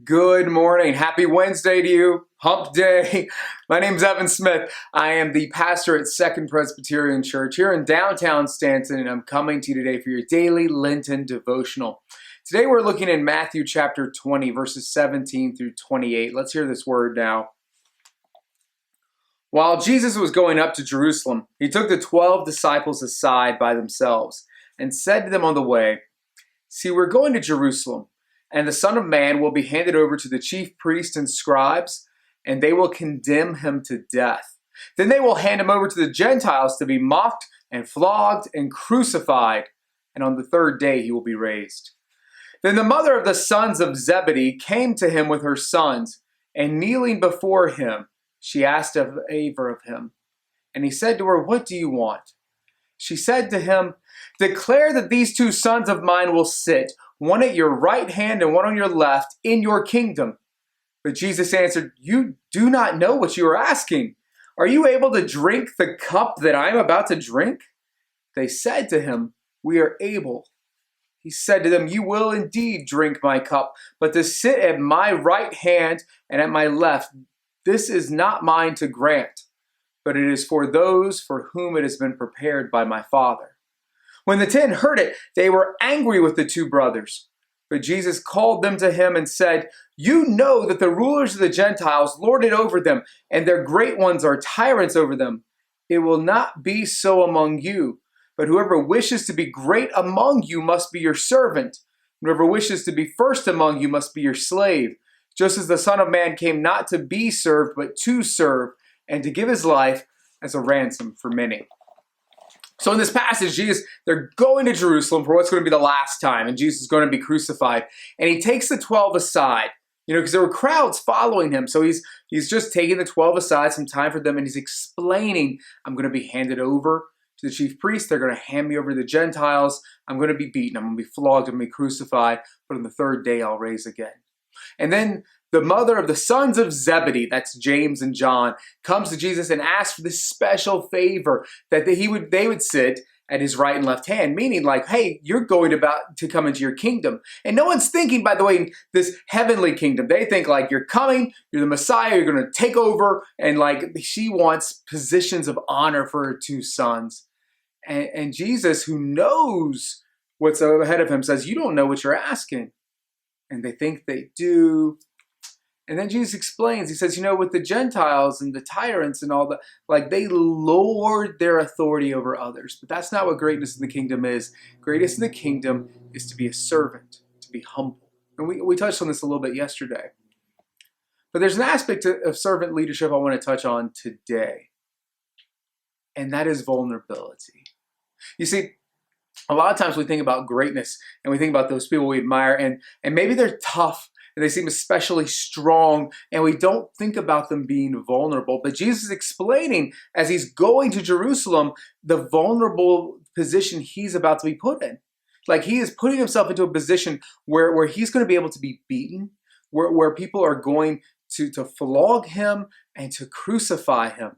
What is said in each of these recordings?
Good morning. Happy Wednesday to you. Hump day. My name's Evan Smith. I am the pastor at Second Presbyterian Church here in downtown Stanton, and I'm coming to you today for your daily Lenten devotional. Today we're looking in Matthew chapter 20, verses 17 through 28. Let's hear this word now. While Jesus was going up to Jerusalem, he took the 12 disciples aside by themselves and said to them on the way, "See, we're going to Jerusalem, and the Son of Man will be handed over to the chief priests and scribes, and they will condemn him to death. Then they will hand him over to the Gentiles to be mocked and flogged and crucified, and on the third day he will be raised." Then the mother of the sons of Zebedee came to him with her sons, and kneeling before him, she asked a favor of him. And he said to her, "What do you want?" She said to him, "Declare that these two sons of mine will sit, one at your right hand and one on your left, in your kingdom." But Jesus answered, "You do not know what you are asking. Are you able to drink the cup that I am about to drink?" They said to him, "We are able." He said to them, "You will indeed drink my cup, but to sit at my right hand and at my left, this is not mine to grant, but it is for those for whom it has been prepared by my Father." When the 10 heard it, they were angry with the two brothers. But Jesus called them to him and said, "You know that the rulers of the Gentiles lord it over them, and their great ones are tyrants over them. It will not be so among you, but whoever wishes to be great among you must be your servant. Whoever wishes to be first among you must be your slave, just as the Son of Man came not to be served, but to serve, and to give his life as a ransom for many." So in this passage, they're going to Jerusalem for what's going to be the last time, and Jesus is going to be crucified. And he takes the 12 aside, because there were crowds following him. So he's just taking the 12 aside, some time for them, and he's explaining, "I'm going to be handed over to the chief priests. They're going to hand me over to the Gentiles. I'm going to be beaten. I'm going to be flogged. I'm going to be crucified. But on the third day, I'll rise again." And then the mother of the sons of Zebedee, that's James and John, comes to Jesus and asks for this special favor that they would sit at his right and left hand, meaning like, hey, you're going about to come into your kingdom. And no one's thinking, by the way, this heavenly kingdom. They think like you're coming, you're the Messiah, you're going to take over, and like she wants positions of honor for her two sons. And Jesus, who knows what's ahead of him, says, "You don't know what you're asking." And they think they do. And then Jesus explains, he says, with the Gentiles and the tyrants and all that, like they lord their authority over others. But that's not what greatness in the kingdom is. Greatness in the kingdom is to be a servant, to be humble. And we touched on this a little bit yesterday. But there's an aspect of servant leadership I want to touch on today. And that is vulnerability. You see, a lot of times we think about greatness and we think about those people we admire, and maybe they're tough and they seem especially strong, and we don't think about them being vulnerable. But Jesus is explaining as he's going to Jerusalem the vulnerable position he's about to be put in. Like he is putting himself into a position where he's going to be able to be beaten, where people are going to flog him and to crucify him.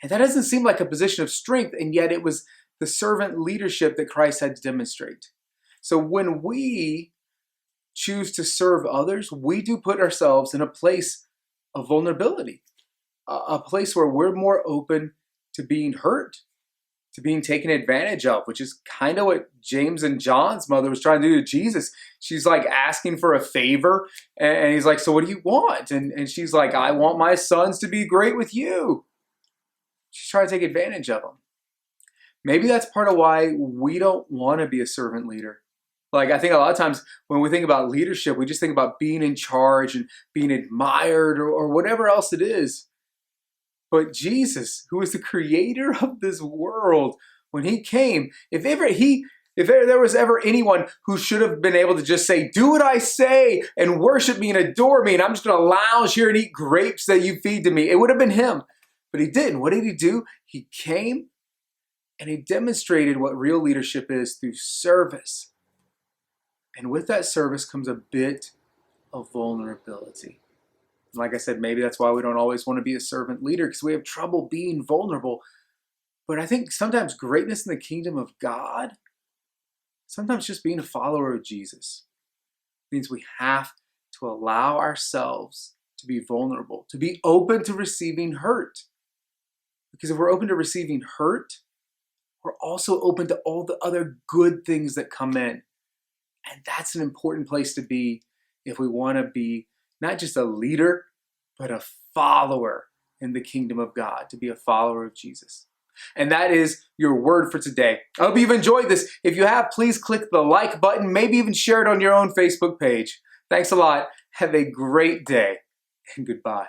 And that doesn't seem like a position of strength, and yet it was the servant leadership that Christ had to demonstrate. So when we choose to serve others, we do put ourselves in a place of vulnerability, a place where we're more open to being hurt, to being taken advantage of, which is kind of what James and John's mother was trying to do to Jesus. She's like asking for a favor, and he's like, "So what do you want?" And she's like, "I want my sons to be great with you." She's trying to take advantage of them. Maybe that's part of why we don't want to be a servant leader. Like I think a lot of times when we think about leadership, we just think about being in charge and being admired or whatever else it is. But Jesus, who is the creator of this world, when he came, if there was ever anyone who should have been able to just say, "Do what I say and worship me and adore me, and I'm just going to lounge here and eat grapes that you feed to me," it would have been him. But he didn't. What did he do? He came and he demonstrated what real leadership is through service. And with that service comes a bit of vulnerability. And like I said, maybe that's why we don't always want to be a servant leader, because we have trouble being vulnerable. But I think sometimes greatness in the kingdom of God, sometimes just being a follower of Jesus, means we have to allow ourselves to be vulnerable, to be open to receiving hurt. Because if we're open to receiving hurt, we're also open to all the other good things that come in. And that's an important place to be if we want to be not just a leader, but a follower in the kingdom of God, to be a follower of Jesus. And that is your word for today. I hope you've enjoyed this. If you have, please click the like button, maybe even share it on your own Facebook page. Thanks a lot. Have a great day, and goodbye.